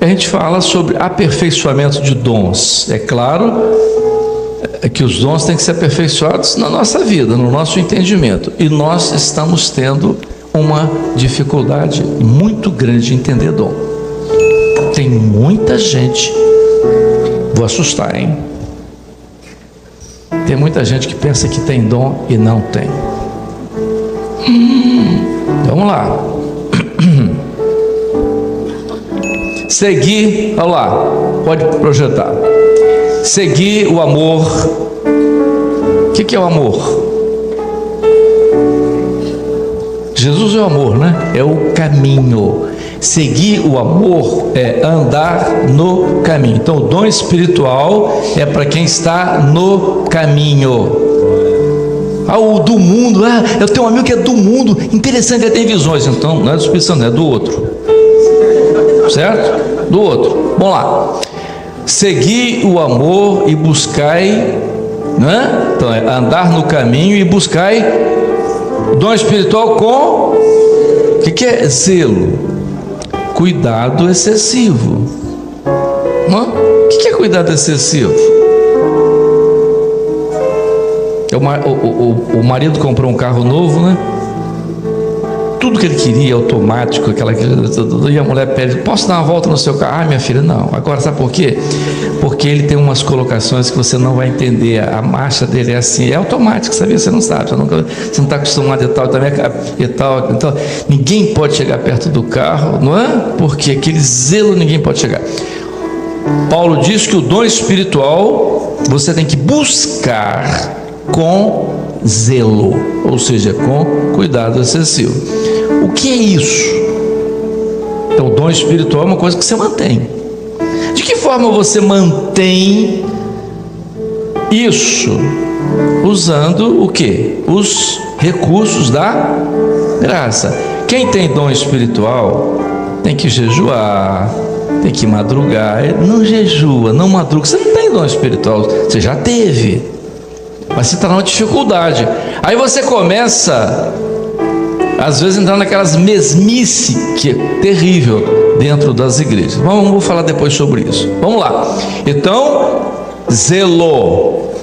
a gente fala sobre aperfeiçoamento de dons. É claro que os dons têm que ser aperfeiçoados na nossa vida, no nosso entendimento. E nós estamos tendo uma dificuldade muito grande de entender dom. Tem muita gente, vou assustar, hein? Tem muita gente que pensa que tem dom e não tem. Vamos lá. Seguir, olha lá, pode projetar. Seguir o amor. O que é o amor? Jesus é o amor, né? É o caminho. Seguir o amor é andar no caminho. Então, o dom espiritual é para quem está no caminho. O do mundo, eu tenho um amigo que é do mundo, interessante, ele tem visões. Então, não é do Espírito Santo, é do outro. Certo? Do outro. Vamos lá. Seguir o amor e buscai, né? Então, é andar no caminho e buscai dom espiritual com o que é zelo? Cuidado excessivo. O que é cuidado excessivo? O marido comprou um carro novo, né? Tudo que ele queria, automático, e a mulher pede: posso dar uma volta no seu carro? Minha filha, não. Agora, sabe por quê? Porque ele tem umas colocações que você não vai entender. A marcha dele é assim, é automático, sabia? Você não sabe, você não está acostumado e tal. Então, ninguém pode chegar perto do carro, não é? Porque aquele zelo ninguém pode chegar. Paulo diz que o dom espiritual você tem que buscar com zelo, ou seja, com cuidado excessivo. O que é isso? Então, o dom espiritual é uma coisa que você mantém. De que forma você mantém isso? Usando o quê? Os recursos da graça. Quem tem dom espiritual tem que jejuar, tem que madrugar. Não jejua, não madruga. Você não tem dom espiritual, você já teve, mas você está numa dificuldade. Aí você começa, às vezes, entrar naquelas mesmice que é terrível dentro das igrejas. Vamos falar depois sobre isso. Vamos lá. Então, zelou,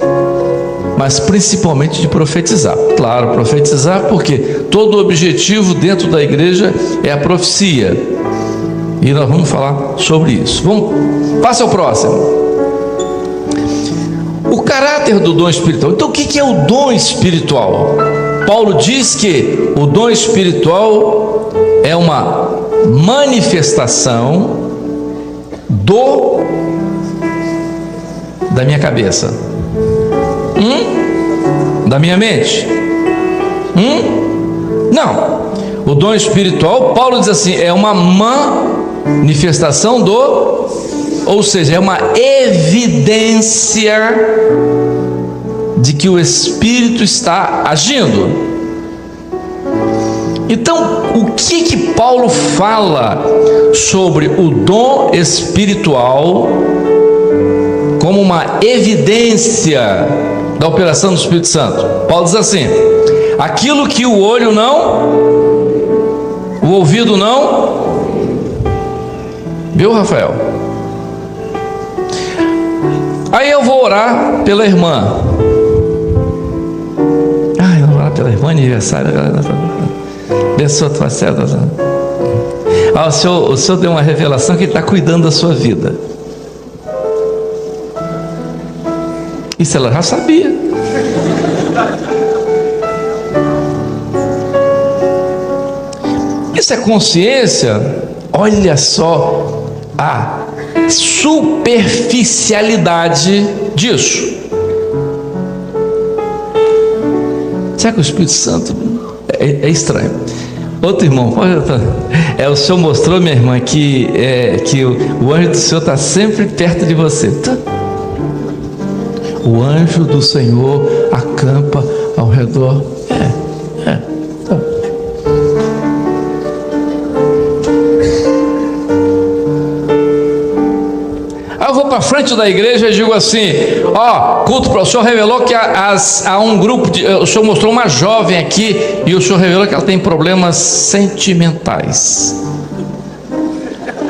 mas principalmente de profetizar. Claro, profetizar, porque todo o objetivo dentro da igreja é a profecia. E nós vamos falar sobre isso. Passa ao próximo. O caráter do dom espiritual. Então, o que é o dom espiritual? Paulo diz que o dom espiritual é uma manifestação da minha cabeça, da minha mente. Não. O dom espiritual, Paulo diz assim, é uma manifestação ou seja, é uma evidência de que o Espírito está agindo. Então, o que Paulo fala sobre o dom espiritual como uma evidência da operação do Espírito Santo? Paulo diz assim: aquilo que o olho não, o ouvido não, viu, Rafael? Aí eu vou orar pela irmã. Eu vou orar pela irmã, aniversário. Abençoa a tua célula. O senhor deu uma revelação que ele está cuidando da sua vida. Isso ela já sabia. Isso é consciência. Olha só a superficialidade disso. Será que o Espírito Santo é estranho? Outro irmão, o Senhor mostrou, minha irmã, que o anjo do Senhor está sempre perto de você. O anjo do Senhor acampa ao redor. Eu vou para frente da igreja e digo assim: culto para o senhor revelou que há um grupo o senhor mostrou uma jovem aqui e o senhor revelou que ela tem problemas sentimentais.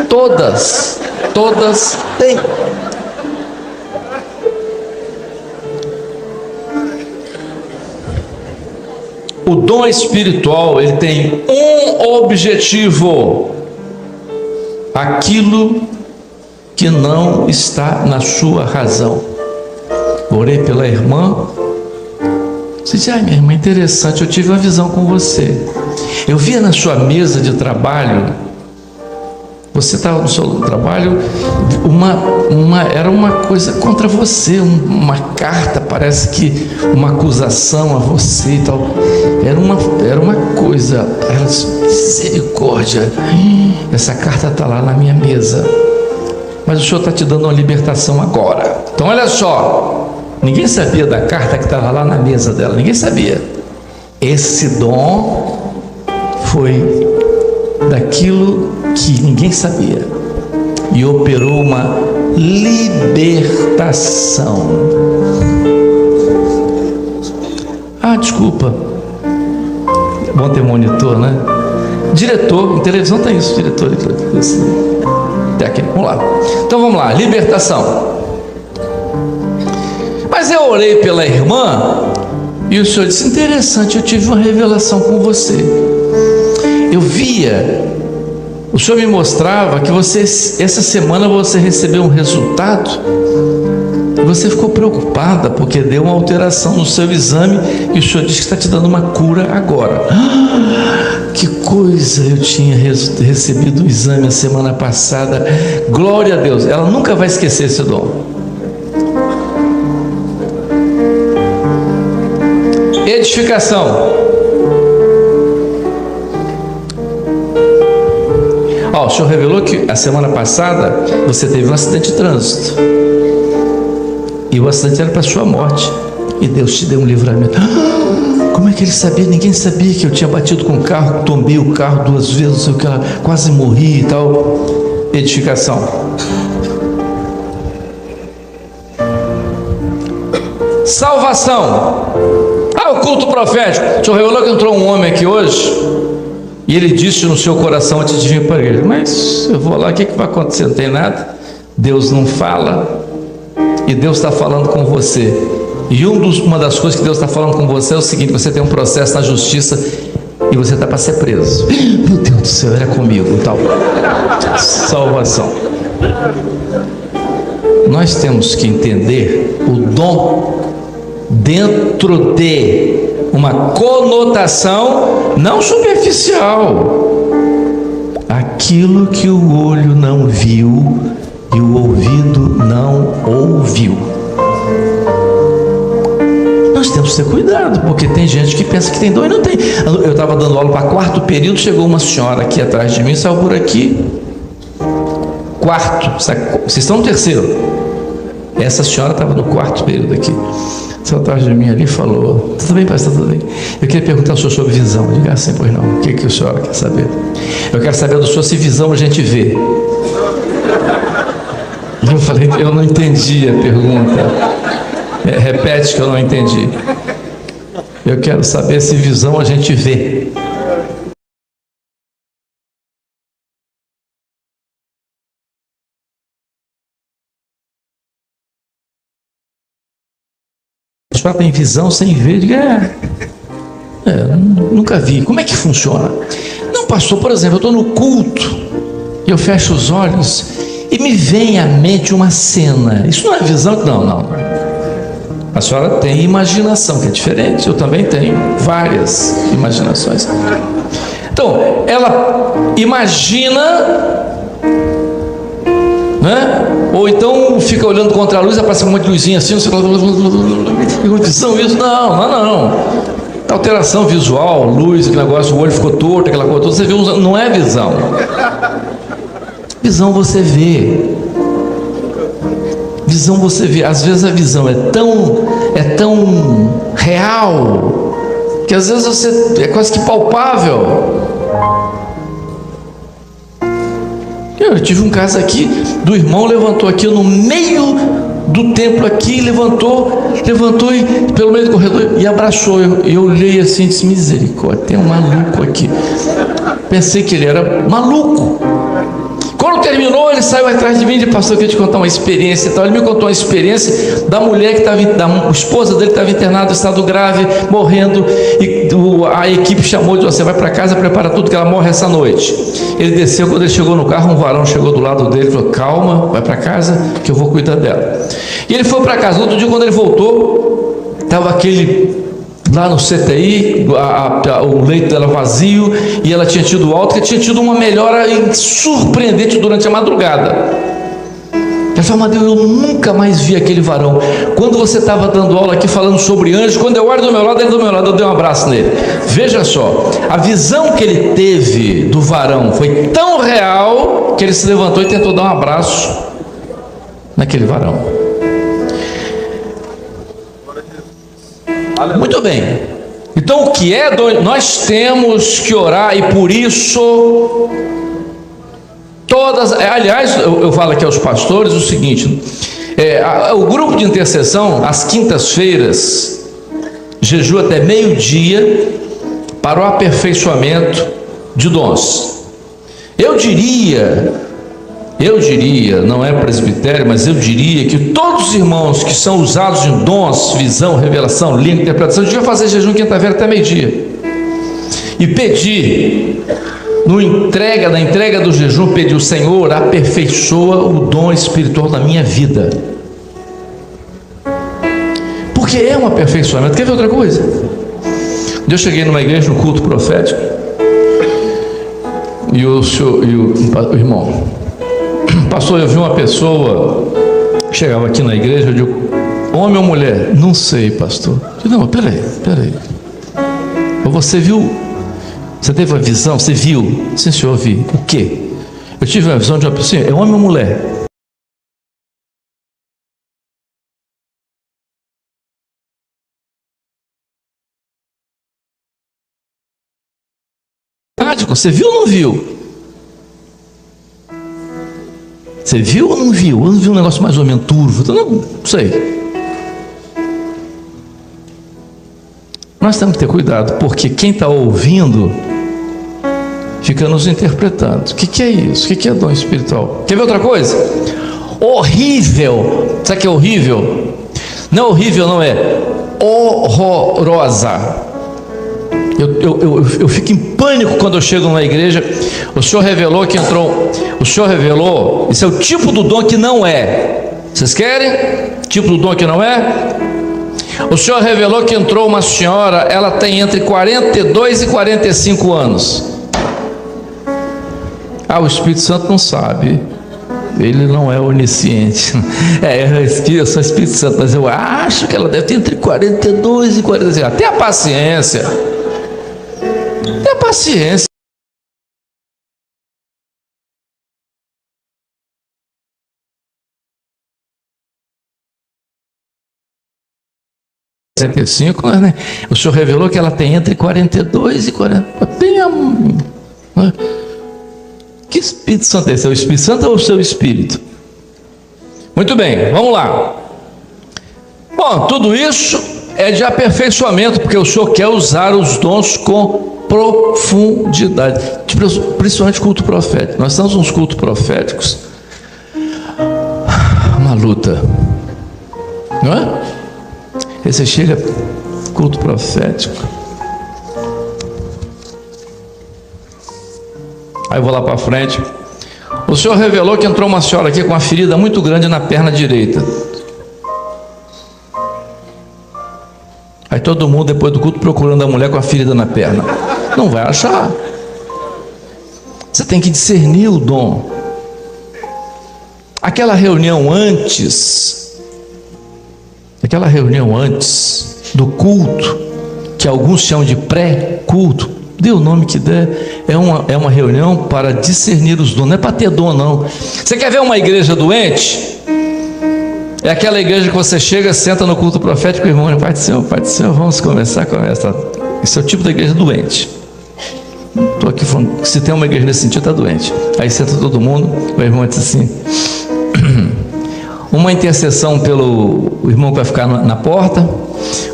Todas Todas têm. O dom espiritual, ele tem um objetivo: aquilo que não está na sua razão. Orei pela irmã. Você disse: ai, minha irmã, interessante, eu tive uma visão com você. Eu via na sua mesa de trabalho, você estava no seu trabalho, era uma coisa contra você, uma carta, parece que uma acusação a você e tal. Era uma coisa, ela disse: misericórdia, essa carta está lá na minha mesa, mas o Senhor está te dando uma libertação agora. Então olha só, ninguém sabia da carta que estava lá na mesa dela, ninguém sabia. Esse dom foi daquilo que ninguém sabia e operou uma libertação. Ah, desculpa, bom ter monitor, né? Diretor, em televisão tem isso, diretor técnico. Vamos lá, então vamos lá, libertação. Mas eu orei pela irmã e o Senhor disse: interessante, eu tive uma revelação com você. Eu via, o Senhor me mostrava que você, essa semana você recebeu um resultado e você ficou preocupada porque deu uma alteração no seu exame e o Senhor disse que está te dando uma cura agora. Que coisa, eu tinha recebido o exame a semana passada. Glória a Deus, ela nunca vai esquecer esse dom. Edificação. O Senhor revelou que a semana passada você teve um acidente de trânsito e o acidente era para sua morte e Deus te deu um livramento. Como é que ele sabia? Ninguém sabia que eu tinha batido com o carro, tombei o carro 2 vezes, não sei o que, quase morri e tal. Edificação. Salvação. O culto profético. O Senhor revelou que entrou um homem aqui hoje e ele disse no seu coração antes de vir para a igreja: mas eu vou lá, o que vai acontecer? Não tem nada. Deus não fala e Deus está falando com você. E uma das coisas que Deus está falando com você é o seguinte: você tem um processo na justiça e você está para ser preso. Meu Deus do céu, era comigo, tal. Salvação. Nós temos que entender o dom dentro de uma conotação não superficial. Aquilo que o olho não viu e o ouvido não ouviu. Nós temos que ter cuidado, porque tem gente que pensa que tem dom e não tem. Eu estava dando aula para 4º período, chegou uma senhora aqui atrás de mim, saiu por aqui. 4º, vocês estão no 3º. Essa senhora estava no 4º período aqui. Saiu atrás de mim ali e falou: tudo bem, pastor, tudo bem? Eu queria perguntar ao senhor sobre visão. Eu digo assim: pois não, o que o senhor quer saber? Eu quero saber do senhor se visão a gente vê. Eu falei: eu não entendi a pergunta. Repete que eu não entendi. Eu quero saber se visão a gente vê. A senhora tem visão sem ver? Eu digo: nunca vi. Como é que funciona? Não, pastor, por exemplo, eu estou no culto e eu fecho os olhos e me vem à mente uma cena. Isso não é visão? Não. A senhora tem imaginação, que é diferente. Eu também tenho várias imaginações. Então, ela imagina, né? Ou então fica olhando contra a luz, aparece um monte de luzinha assim, você fala: visão isso? Não. Alteração visual, luz, aquele negócio, o olho ficou torto, aquela coisa toda, você vê, não é visão. Visão você vê. Visão você vê. Às vezes a visão é tão real que às vezes você é quase que palpável. Eu tive um caso aqui do irmão, levantou aqui no meio do templo aqui, levantou e pelo meio do corredor e abraçou. Eu olhei assim e disse: misericórdia, tem um maluco aqui. Pensei que ele era maluco. Quando terminou, ele saiu atrás de mim e disse: pastor, eu queria te contar uma experiência e tal. Ele me contou uma experiência da mulher que estava, da esposa dele que estava internada em estado grave, morrendo, e a equipe chamou e disse: você vai para casa, prepara tudo que ela morre essa noite. Ele desceu, quando ele chegou no carro, um varão chegou do lado dele e falou: calma, vai para casa que eu vou cuidar dela. E ele foi para casa. No outro dia, quando ele voltou, estava aquele lá no CTI, o leito dela vazio, e ela tinha tido alta, que tinha tido uma melhora surpreendente durante a madrugada. Ela falou: Amadeu, eu nunca mais vi aquele varão. Quando você estava dando aula aqui falando sobre anjos, quando eu olho do meu lado, ele do meu lado, eu dei um abraço nele. Veja só, a visão que ele teve do varão foi tão real, que ele se levantou e tentou dar um abraço naquele varão. Muito bem. Então o que é? Nós temos que orar, e por isso todas, aliás, eu falo aqui aos pastores o seguinte: o grupo de intercessão, às quintas-feiras, jejua até meio-dia para o aperfeiçoamento de dons. Eu diria, não é presbitério, mas eu diria que todos os irmãos que são usados em dons, visão, revelação, língua, interpretação, deviam fazer jejum quinta-feira até meio-dia. E pedir, na entrega do jejum, pedir: o Senhor, aperfeiçoa o dom espiritual da minha vida. Porque é um aperfeiçoamento. Quer ver outra coisa? Eu cheguei numa igreja, no culto profético, e o irmão: pastor, eu vi uma pessoa que chegava aqui na igreja. Eu digo: homem ou mulher? Não sei, pastor. Eu digo: não, peraí. Você viu? Você teve uma visão? Você viu? Sim, senhor, vi. O quê? Eu tive uma visão de uma pessoa. É homem ou mulher? Você viu ou não viu? Você viu ou não viu? Eu não vi um negócio mais ou menos turvo? Não sei. Nós temos que ter cuidado, porque quem está ouvindo fica nos interpretando. O que é isso? O que é dom espiritual? Quer ver outra coisa? Horrível. Sabe o que é horrível? Não é horrível, não, é horrorosa. Eu fico em pânico quando eu chego numa igreja. O Senhor revelou que entrou. O Senhor revelou. Esse é o tipo do dom que não é. Vocês querem? Tipo do dom que não é? O Senhor revelou que entrou uma senhora. Ela tem entre 42 e 45 anos. O Espírito Santo não sabe. Ele não é onisciente. Eu sou Espírito Santo, mas eu acho que ela deve ter entre 42 e 45. Até a paciência. Tenha paciência. Né? O Senhor revelou que ela tem entre 42 e 40. Que Espírito Santo é esse? É o Espírito Santo ou o seu Espírito? Muito bem, vamos lá. Bom, tudo isso é de aperfeiçoamento, porque o Senhor quer usar os dons com profundidade, principalmente culto profético. Nós estamos nos cultos proféticos, uma luta, não é? Aí você chega, culto profético, aí eu vou lá para frente. O Senhor revelou que entrou uma senhora aqui com uma ferida muito grande na perna direita. Aí todo mundo depois do culto procurando a mulher com a ferida na perna. Não vai achar. Você tem que discernir o dom. Aquela reunião antes do culto, que alguns chamam de pré-culto, dê o nome que der, é uma reunião para discernir os dons, não é para ter dom, não. Você quer ver uma igreja doente? É aquela igreja que você chega, senta no culto profético, irmão, Pai do Senhor, vamos conversar. Esse é o tipo da igreja doente. Estou aqui falando, se tem uma igreja nesse sentido, está doente. Aí senta todo mundo, o irmão diz assim, uma intercessão pelo irmão que vai ficar na porta,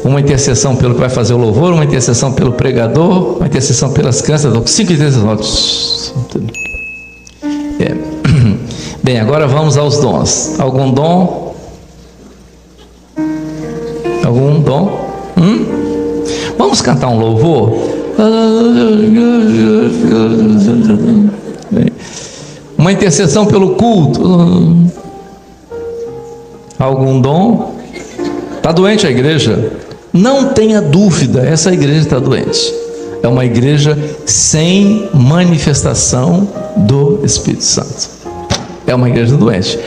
uma intercessão pelo que vai fazer o louvor, uma intercessão pelo pregador, uma intercessão pelas crianças, 5 intercessões. Bem, agora vamos aos dons. Algum dom? Algum dom? Vamos cantar um louvor? Uma intercessão pelo culto. Algum dom? Está doente a igreja? Não tenha dúvida, essa igreja está doente. É uma igreja sem manifestação do Espírito Santo. É uma igreja doente.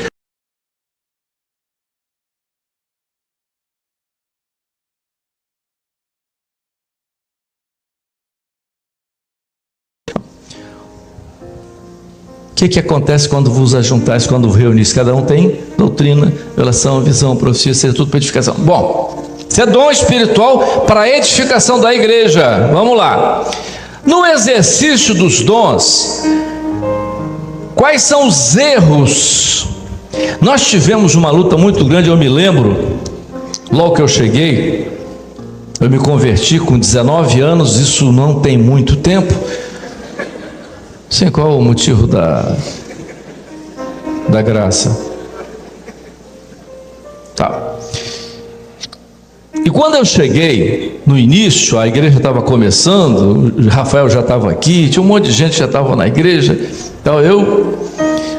O que acontece quando vos ajuntais, quando reunis? Cada um tem doutrina, relação, visão, profecia, seja tudo para edificação. Bom, isso é dom espiritual para a edificação da igreja. Vamos lá. No exercício dos dons, quais são os erros? Nós tivemos uma luta muito grande, eu me lembro, logo que eu cheguei, eu me converti com 19 anos, isso não tem muito tempo. Sim, qual o motivo da graça? Tá. E quando eu cheguei, no início, a igreja estava começando, o Rafael já estava aqui, tinha um monte de gente que já estava na igreja, então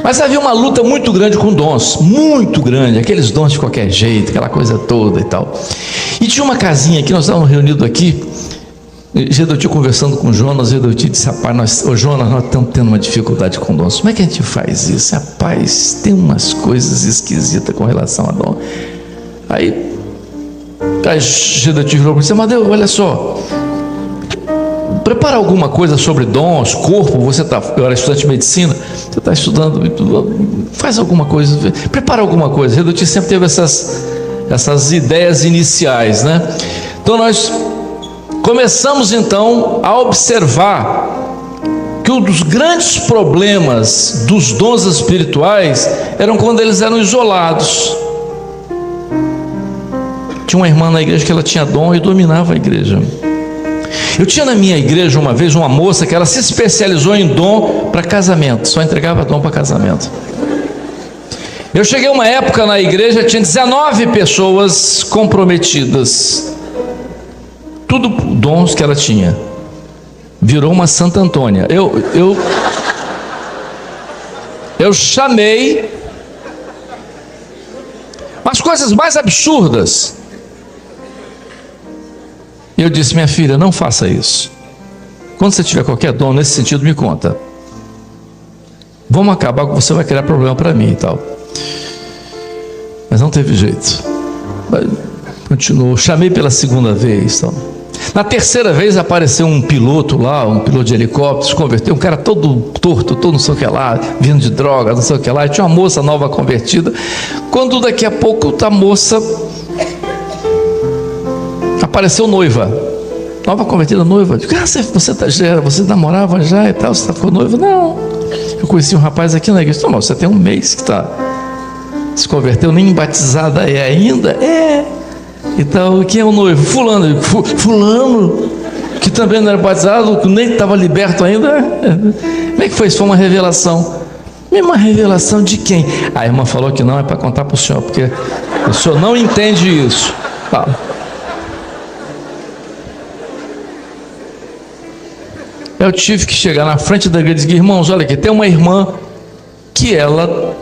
mas havia uma luta muito grande com dons, muito grande, aqueles dons de qualquer jeito, aquela coisa toda e tal. E tinha uma casinha aqui, nós estávamos reunidos aqui, Gedeuti conversando com o Jonas, Gedeuti disse: rapaz, Jonas, nós estamos tendo uma dificuldade com dons. Como é que a gente faz isso? Rapaz, tem umas coisas esquisitas com relação a dom. Aí Gedeuti virou para mim e disse: Amadeu, olha só, prepara alguma coisa sobre dons, corpo, eu era estudante de medicina, você está estudando, faz alguma coisa, prepara alguma coisa. Gedeuti sempre teve essas ideias iniciais, né? Então nós começamos então a observar que um dos grandes problemas dos dons espirituais eram quando eles eram isolados. Tinha uma irmã na igreja que ela tinha dom e dominava a igreja. Eu tinha na minha igreja uma vez uma moça que ela se especializou em dom para casamento, só entregava dom para casamento. Eu cheguei uma época na igreja, tinha 19 pessoas comprometidas, tudo dons que ela tinha. Virou uma Santa Antônia. Eu chamei as coisas mais absurdas. E eu disse: minha filha, não faça isso. Quando você tiver qualquer dom nesse sentido, me conta. Vamos acabar, você vai criar problema para mim e tal. Mas não teve jeito. Continuou. Chamei pela segunda vez, tal. Na terceira vez apareceu um piloto lá, um piloto de helicóptero, se converteu, um cara todo torto, todo não sei o que lá, vindo de droga, não sei o que lá, e tinha uma moça nova convertida. Quando daqui a pouco a moça apareceu noiva, nova convertida, noiva. Eu digo: você namorava já e tal, você ficou noiva? Não, eu conheci um rapaz aqui na igreja. Não, mas você tem um mês que se converteu, nem batizada é ainda? É. Então, quem é o noivo? Fulano. Fulano, que também não era batizado, nem estava liberto ainda. Como é que foi isso? Foi uma revelação. Uma revelação de quem? A irmã falou que não, é para contar para o senhor, porque o senhor não entende isso. Fala. Eu tive que chegar na frente da igreja e dizer: irmãos, olha aqui, tem uma irmã que ela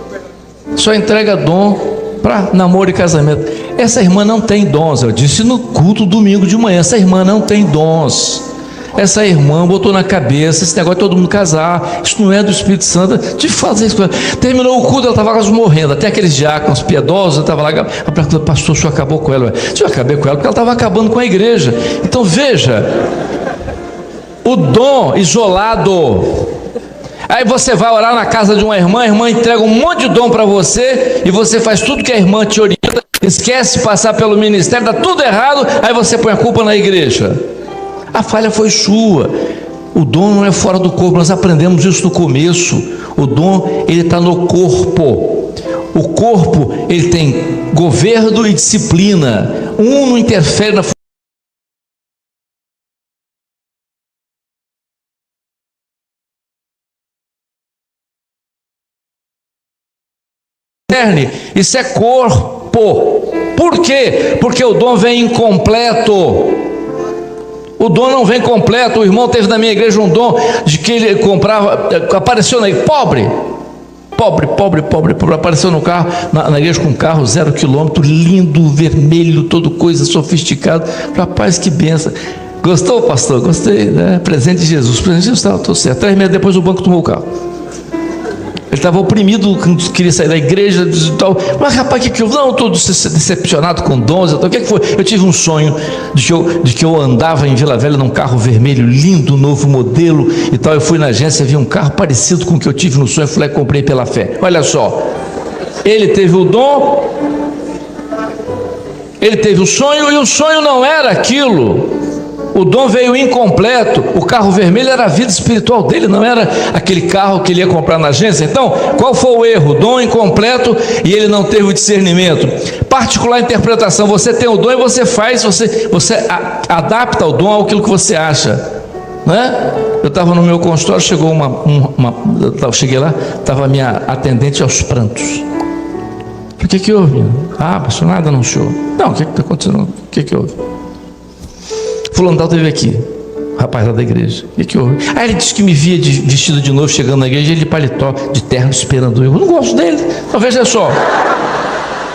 só entrega dom para namoro e casamento. Essa irmã não tem dons. Eu disse no culto domingo de manhã: essa irmã não tem dons. Essa irmã botou na cabeça esse negócio de todo mundo casar. Isso não é do Espírito Santo de fazer isso. Terminou o culto, ela estava quase morrendo. Até aqueles diáconos piedosos estavam lá: pastor, o senhor acabou com ela? Eu acabei com ela porque ela estava acabando com a igreja. Então veja, o dom isolado. Aí você vai orar na casa de uma irmã, a irmã entrega um monte de dom para você, e você faz tudo que a irmã te orienta, esquece de passar pelo ministério, dá tudo errado, aí você põe a culpa na igreja. A falha foi sua. O dom não é fora do corpo, nós aprendemos isso no começo. O dom, ele está no corpo. O corpo, ele tem governo e disciplina. Um não interfere na discerne, isso é corpo. Por quê? Porque o dom vem incompleto. O dom não vem completo. O irmão teve na minha igreja um dom de que ele comprava, apareceu na igreja, pobre, apareceu no carro, na igreja com um carro 0 km, lindo, vermelho, todo coisa sofisticado. Rapaz, que benção. Gostou, pastor? Gostei, né? Presente de Jesus. Presente de Jesus, estava tudo certo. 3 meses depois o banco tomou o carro. Ele estava oprimido, queria sair da igreja e tal. Mas rapaz, o que houve? Não, estou decepcionado com dons. O que foi? Eu tive um sonho de que eu andava em Vila Velha num carro vermelho, lindo, novo modelo e tal. Eu fui na agência, vi um carro parecido com o que eu tive no sonho. Eu fui lá e comprei pela fé. Olha só, ele teve o dom, ele teve o sonho, e o sonho não era aquilo. O dom veio incompleto. O carro vermelho era a vida espiritual dele, não era aquele carro que ele ia comprar na agência. Então, qual foi o erro? Dom incompleto e ele não teve o discernimento. Particular interpretação. Você tem o dom e você faz, você adapta o dom àquilo que você acha, né? Eu estava no meu consultório, chegou eu cheguei lá, estava a minha atendente aos prantos. O que houve? Ah, pastor, nada não, senhor. Não, o que está acontecendo? O que houve? Fulano tal teve aqui, o rapaz lá da igreja. O que houve? Ah, ele disse que me via vestido de novo chegando na igreja, ele de paletó, de terno, esperando eu. Eu não gosto dele. Então veja só.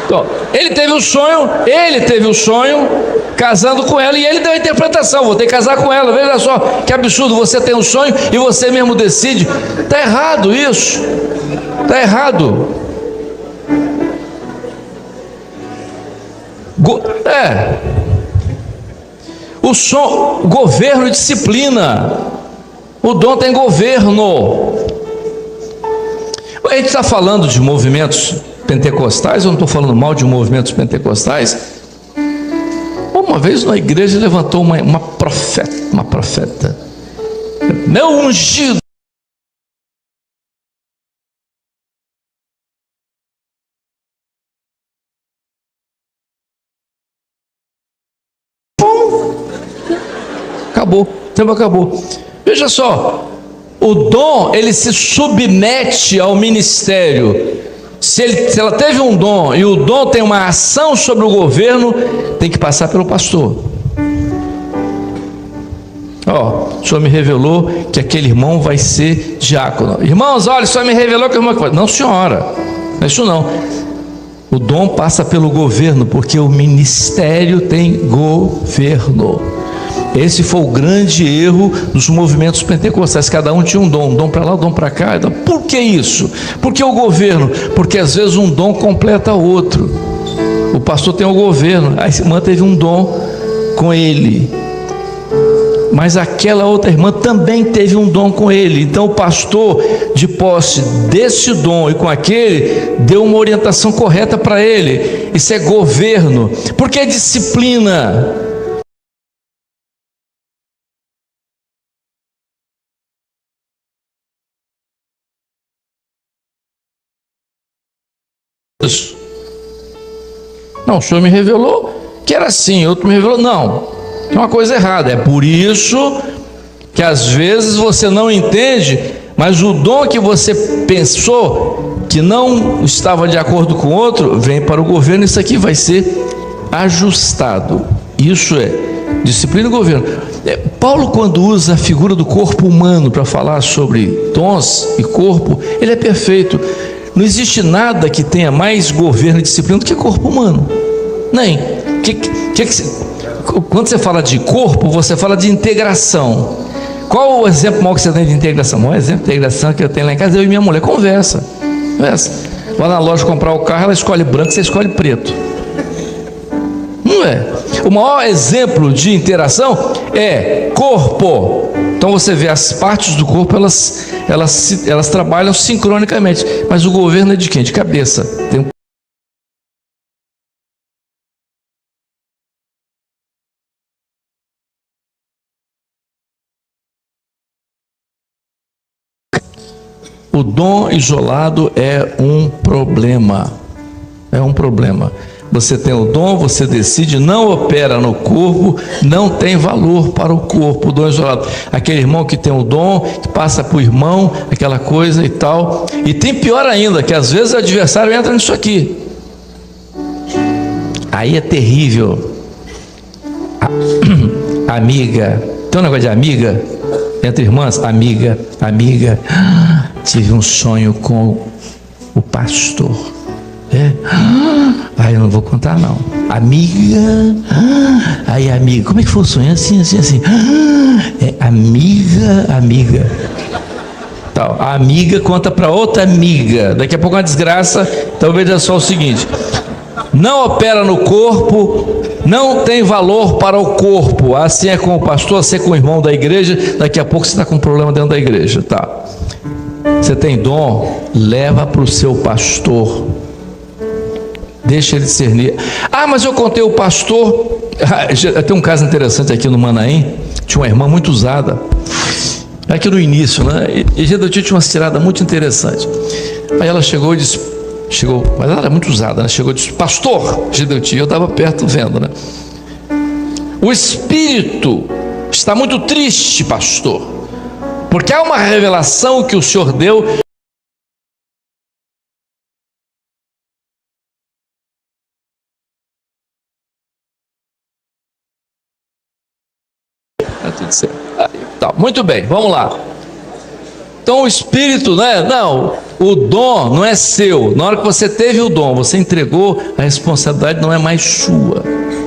Então, ele teve o sonho casando com ela, e ele deu a interpretação: vou ter que casar com ela. Veja só que absurdo. Você tem um sonho e você mesmo decide. Está errado isso. Está errado. O governo e disciplina. O dom tem governo. A gente está falando de movimentos pentecostais. Eu não estou falando mal de movimentos pentecostais. Uma vez na igreja levantou uma profeta. Meu ungido. Acabou, o tempo acabou. Veja só, o dom, ele se submete ao ministério. Se ela teve um dom e o dom tem uma ação sobre o governo, tem que passar pelo pastor. O senhor me revelou que aquele irmão vai ser diácono. Irmãos, olha, o senhor me revelou que o irmão... Não, senhora, não é isso não. O dom passa pelo governo, porque o ministério tem governo. Esse foi o grande erro dos movimentos pentecostais. Cada um tinha um dom para lá, um dom para cá. Então, por que isso? Por que o governo? Porque às vezes um dom completa outro. O pastor tem o governo, a irmã teve um dom com ele, mas aquela outra irmã também teve um dom com ele. Então o pastor, de posse desse dom e com aquele, deu uma orientação correta para ele. Isso é governo. Por que disciplina? Não, o senhor me revelou que era assim, outro me revelou, não, tem uma coisa errada. É por isso que às vezes você não entende, mas o dom que você pensou que não estava de acordo com o outro, vem para o governo. Isso aqui vai ser ajustado. Isso é disciplina do governo. Paulo, quando usa a figura do corpo humano para falar sobre dons e corpo, ele é perfeito. Não existe nada que tenha mais governo e disciplina do que corpo humano. Nem. Quando você fala de corpo, você fala de integração. Qual o exemplo maior que você tem de integração? O maior exemplo de integração que eu tenho lá em casa, eu e minha mulher, conversa. Vai na loja comprar o carro, ela escolhe branco, você escolhe preto. Não é? O maior exemplo de interação é corpo. Então você vê as partes do corpo, elas trabalham sincronicamente. Mas o governo é de quem? De cabeça. O dom isolado é um problema. É um problema. você tem o dom, você decide, não opera no corpo, não tem valor para o corpo, o dom isolado. Aquele irmão que tem o dom, que passa para o irmão, aquela coisa e tal. E tem pior ainda, que às vezes o adversário entra nisso aqui. Aí é terrível. Amiga, tem um negócio de amiga? Entre irmãs, amiga, tive um sonho com o pastor. Aí eu não vou contar não. Amiga, aí amiga, como é que foi o sonho? Assim. Amiga. Tal. A amiga conta para outra amiga. Daqui a pouco uma desgraça. Então veja só o seguinte: não opera no corpo, não tem valor para o corpo. Assim é com o pastor, assim é com o irmão da igreja. Daqui a pouco você está com um problema dentro da igreja, tá? Você tem dom, leva para o seu pastor. Deixa ele discernir. Mas eu contei o pastor. Tem um caso interessante aqui no Manaim. Tinha uma irmã muito usada. Aqui no início, né? E Gedeuti tinha uma tirada muito interessante. Aí ela chegou e disse, mas ela era muito usada, né? Chegou e disse: pastor Gedeuti, eu estava perto vendo, né? O espírito está muito triste, pastor, porque há uma revelação que o senhor deu. Tudo certo. Tá, muito bem, vamos lá. Então o espírito, né? Não, o dom não é seu. Na hora que você teve o dom, você entregou, a responsabilidade não é mais sua.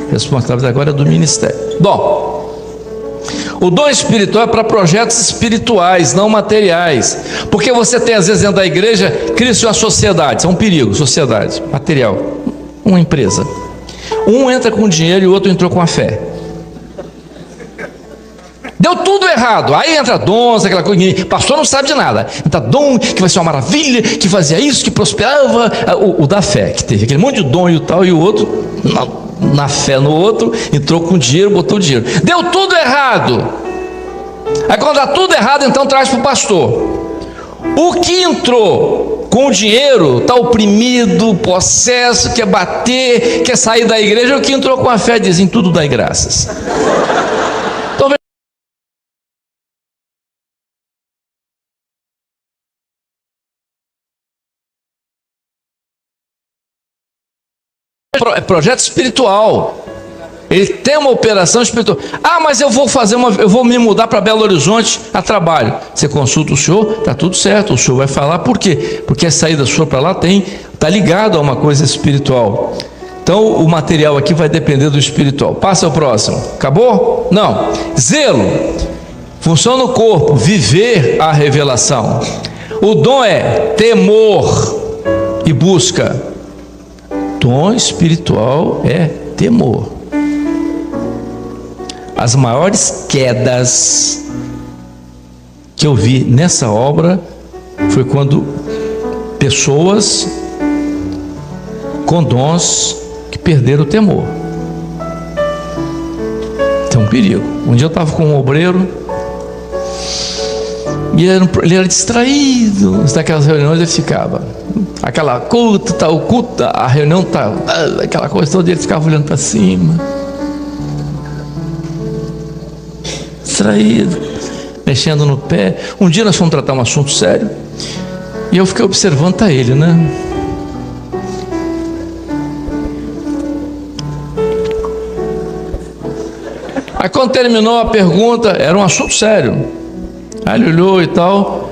A responsabilidade agora é do ministério. Dom. O dom espiritual é para projetos espirituais, não materiais. Porque você tem, às vezes, dentro da igreja, cria-se uma sociedade. Isso é um perigo, sociedade, material. Uma empresa. Um entra com dinheiro e o outro entrou com a fé. Deu tudo errado. Aí entra dons, aquela coisa. Pastor não sabe de nada. Entra dom, que vai ser uma maravilha, que fazia isso, que prosperava. O da fé, que teve aquele monte de dom e o tal, e o outro, na fé no outro, entrou com dinheiro, botou dinheiro. Deu tudo errado. Aí quando dá tudo errado, então traz para o pastor. O que entrou com o dinheiro, está oprimido, possesso, quer bater, quer sair da igreja. O que entrou com a fé diz: em tudo dai graças. É projeto espiritual. Ele tem uma operação espiritual. Mas eu vou me mudar para Belo Horizonte a trabalho. Você consulta o senhor, está tudo certo. O senhor vai falar por quê? Porque a saída sua para lá está ligado a uma coisa espiritual. Então o material aqui vai depender do espiritual. Passa ao próximo. Acabou? Não. Zelo. Função no corpo, viver a revelação. O dom é temor e busca. Dom espiritual é temor. As maiores quedas que eu vi nessa obra foi quando pessoas com dons que perderam o temor. Tem um perigo. Um dia eu estava com um obreiro e ele era distraído. Naquelas reuniões ele ficava, aquela culta, a reunião tá, aquela coisa toda, ele ficava olhando para cima, distraído, mexendo no pé. Um dia nós fomos tratar um assunto sério e eu fiquei observando ele, né? Aí quando terminou a pergunta, era um assunto sério. Aí ele olhou e tal.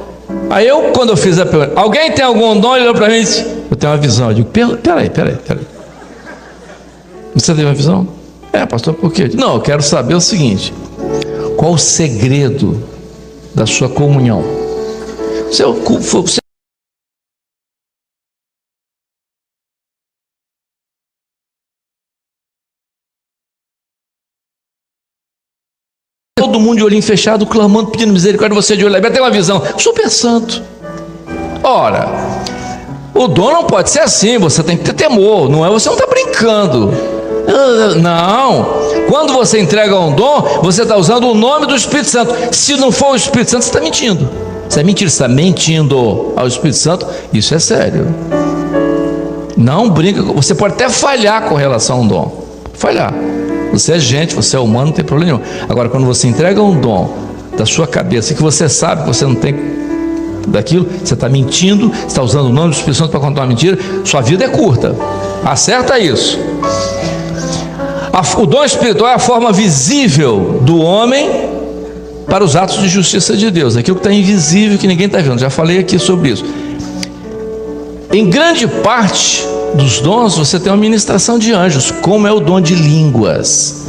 Aí quando eu fiz a pergunta: alguém tem algum dom? Ele olhou para mim e disse: eu tenho uma visão. Eu digo: peraí. Você tem uma visão? Pastor, por quê? Não, eu quero saber o seguinte: qual o segredo da sua comunhão? Todo mundo de olhinho fechado, clamando, pedindo misericórdia, você de olho aberto, tem uma visão. Super santo. Ora, o dom não pode ser assim, você tem que ter temor, você não está brincando. Não, quando você entrega um dom, você está usando o nome do Espírito Santo. Se não for o Espírito Santo, você está mentindo. Isso é mentira, você está mentindo ao Espírito Santo. Isso é sério. Não brinca, você pode até falhar com relação a um dom. Falhar. Você é gente, você é humano, não tem problema nenhum. Agora, quando você entrega um dom da sua cabeça, que você sabe que você não tem daquilo, você está mentindo, você está usando o nome do Espírito Santo para contar uma mentira, sua vida é curta. Acerta isso. O dom espiritual é a forma visível do homem para os atos de justiça de Deus. Aquilo que está invisível, que ninguém está vendo. Já falei aqui sobre isso. Em grande parte dos dons, você tem uma ministração de anjos, como é o dom de línguas.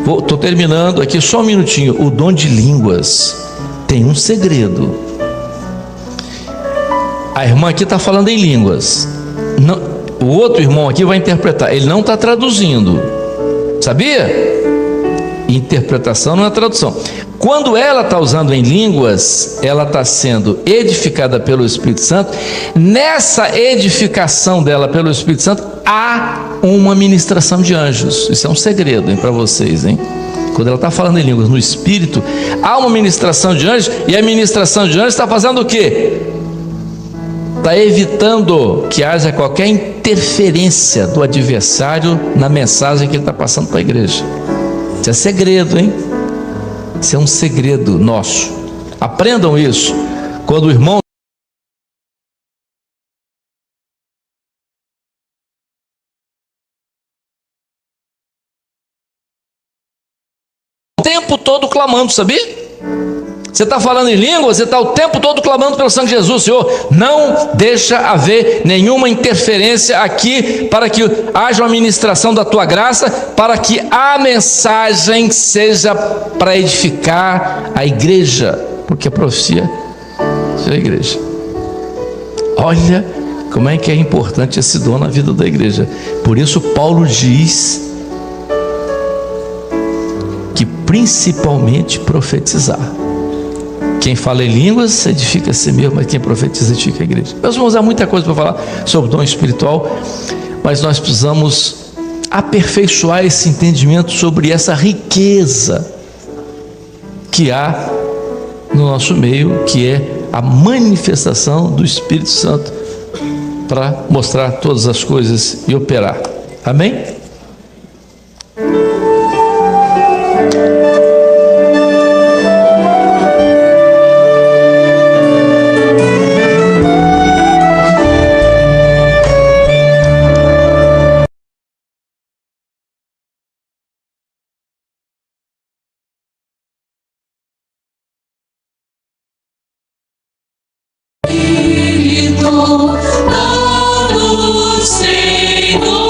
Estou terminando aqui, só um minutinho. O dom de línguas tem um segredo. A irmã aqui está falando em línguas. Não, o outro irmão aqui vai interpretar. Ele não está traduzindo. Sabia? Interpretação não é tradução. Quando ela está usando em línguas, ela está sendo edificada pelo Espírito Santo. Nessa edificação dela pelo Espírito Santo, há uma ministração de anjos. Isso é um segredo para vocês, hein? Quando ela está falando em línguas no Espírito, há uma ministração de anjos, e a ministração de anjos está fazendo o quê? Está evitando que haja qualquer interferência do adversário na mensagem que ele está passando para a igreja. Isso é segredo, hein? Isso é um segredo nosso. Aprendam isso. Quando o irmão o tempo todo clamando, sabia? Você está falando em língua, você está o tempo todo clamando pelo sangue de Jesus. Senhor, não deixa haver nenhuma interferência aqui, para que haja uma ministração da tua graça, para que a mensagem seja para edificar a igreja, porque a profecia é a igreja. Olha como é que é importante esse dom na vida da igreja. Por isso Paulo diz que principalmente profetizar. Quem fala em línguas edifica a si mesmo, mas quem profetiza edifica a igreja. Nós vamos usar muita coisa para falar sobre o dom espiritual, mas nós precisamos aperfeiçoar esse entendimento sobre essa riqueza que há no nosso meio, que é a manifestação do Espírito Santo para mostrar todas as coisas e operar. Amém? Senhor.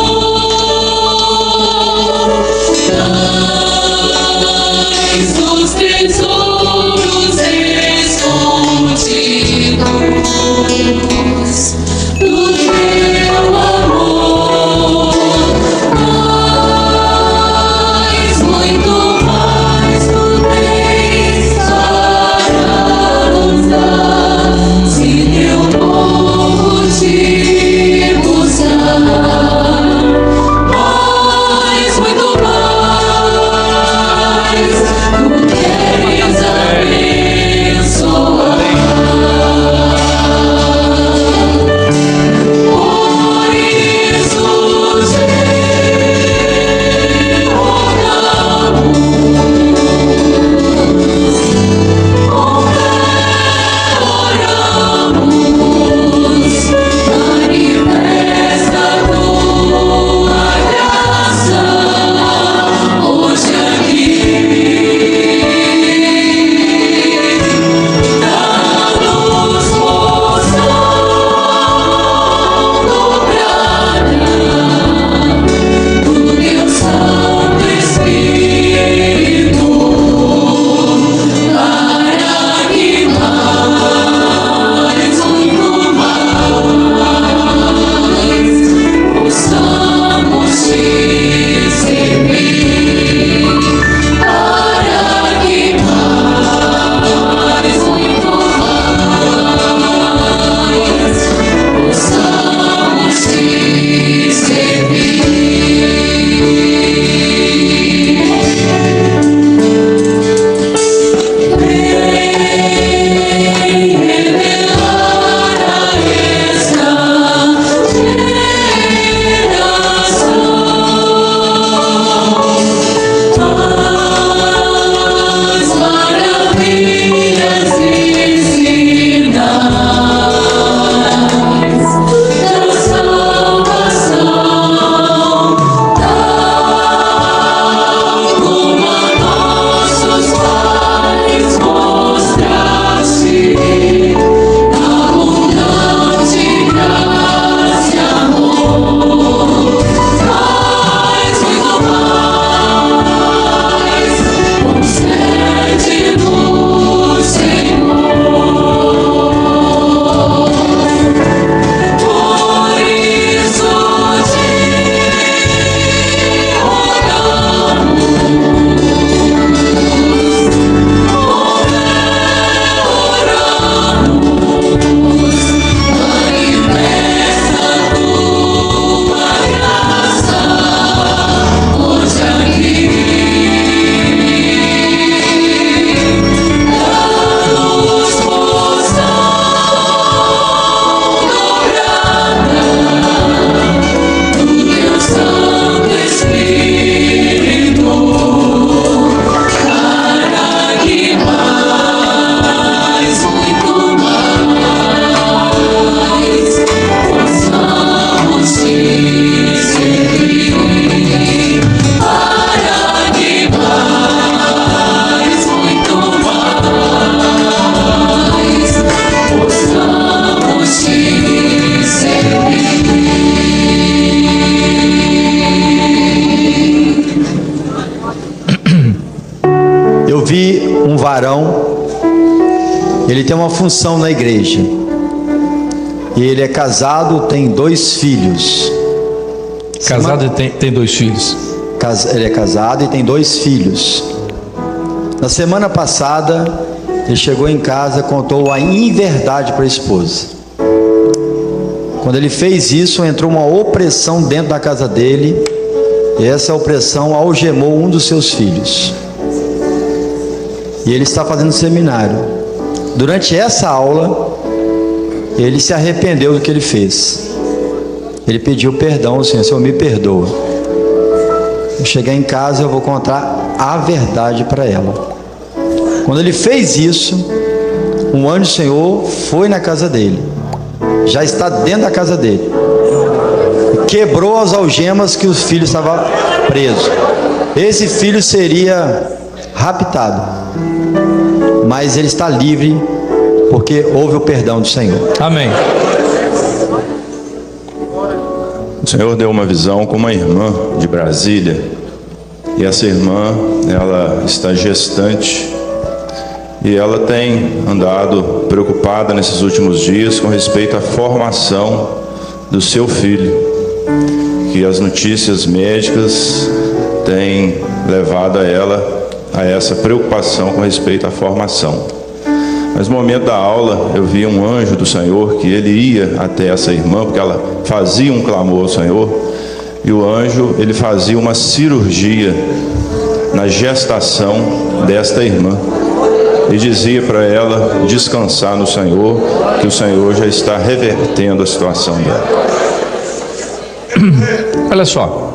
Ele tem uma função na igreja. E ele é casado, tem 2 filhos. Casado e tem 2 filhos. Ele é casado e tem 2 filhos. Na semana passada, ele chegou em casa e contou a inverdade para a esposa. Quando ele fez isso, entrou uma opressão dentro da casa dele, e essa opressão algemou um dos seus filhos. E ele está fazendo seminário. Durante essa aula, ele se arrependeu do que ele fez. Ele pediu perdão, Senhor, me perdoa. Eu chegar em casa, eu vou contar a verdade para ela. Quando ele fez isso, um anjo do Senhor foi na casa dele. Já está dentro da casa dele. Quebrou as algemas que o filho estava preso. Esse filho seria raptado, mas ele está livre porque houve o perdão do Senhor. Amém. O Senhor deu uma visão com uma irmã de Brasília, e essa irmã, ela está gestante, e ela tem andado preocupada nesses últimos dias com respeito à formação do seu filho, que as notícias médicas têm levado a ela a essa preocupação com respeito à formação. Mas no momento da aula, eu vi um anjo do Senhor, que ele ia até essa irmã, porque ela fazia um clamor ao Senhor, e o anjo, ele fazia uma cirurgia na gestação desta irmã, e dizia para ela descansar no Senhor, que o Senhor já está revertendo a situação dela. Olha só,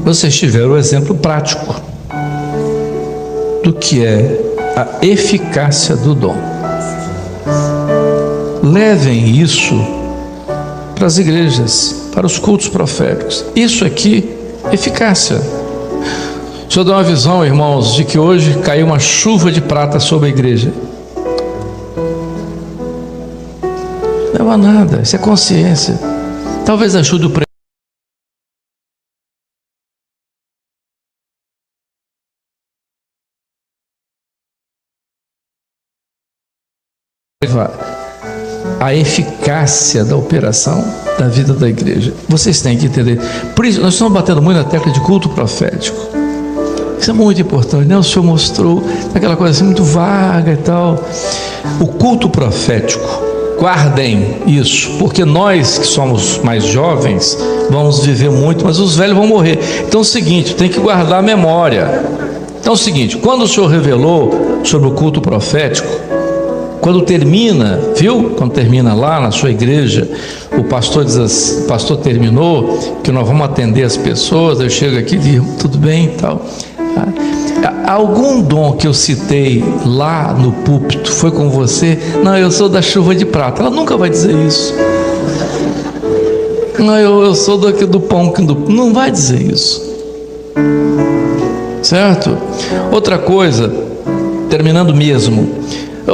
vocês tiveram o exemplo prático do que é a eficácia do dom. Levem isso para as igrejas, para os cultos proféticos. Isso aqui, eficácia. Deixa eu dar uma visão, irmãos, de que hoje caiu uma chuva de prata sobre a igreja. Não é nada, isso é consciência. Talvez ajude o a eficácia da operação da vida da igreja. Vocês têm que entender. Por isso, nós estamos batendo muito na tecla de culto profético. Isso é muito importante, né? O Senhor mostrou aquela coisa assim muito vaga e tal. O culto profético, guardem isso, porque nós que somos mais jovens vamos viver muito, mas os velhos vão morrer. Então é o seguinte, tem que guardar a memória. Então é o seguinte, quando o Senhor revelou sobre o culto profético, quando termina, viu? Quando termina lá na sua igreja, o pastor diz assim, o pastor terminou, que nós vamos atender as pessoas, eu chego aqui e digo, tudo bem e tal. Algum dom que eu citei lá no púlpito foi com você? Não, eu sou da chuva de prata. Ela nunca vai dizer isso. Não, eu sou do pão que não vai dizer isso. Certo? Outra coisa, terminando mesmo,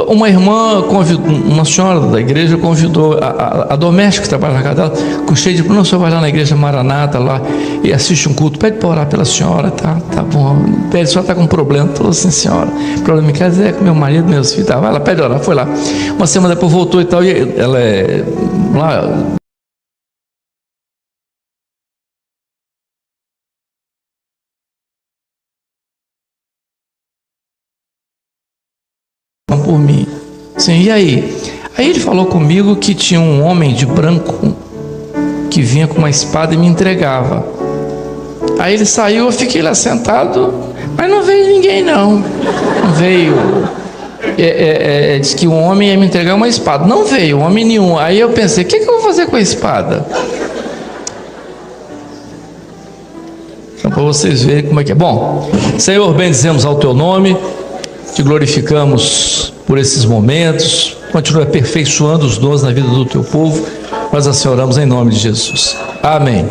uma irmã convidou, uma senhora da igreja convidou a doméstica que trabalha na casa dela, com cheio de, não, o senhor vai lá na igreja Maranata lá e assiste um culto, pede para orar pela senhora, tá bom, pede, a senhora está com um problema, falou assim, senhora, o problema em casa é com meu marido, meus filhos, tá, vai lá, pede orar, foi lá, uma semana depois voltou e tal, e ela é lá, por mim. Sim, e aí? Aí ele falou comigo que tinha um homem de branco que vinha com uma espada e me entregava. Aí ele saiu, eu fiquei lá sentado, mas não veio ninguém não. Não veio. Diz que um homem ia me entregar uma espada. Não veio, homem nenhum. Aí eu pensei, o que eu vou fazer com a espada? Então, para vocês verem como é que é. Bom, Senhor, bendizemos ao teu nome, te glorificamos por esses momentos, continua aperfeiçoando os dons na vida do teu povo, nós assim oramos em nome de Jesus. Amém.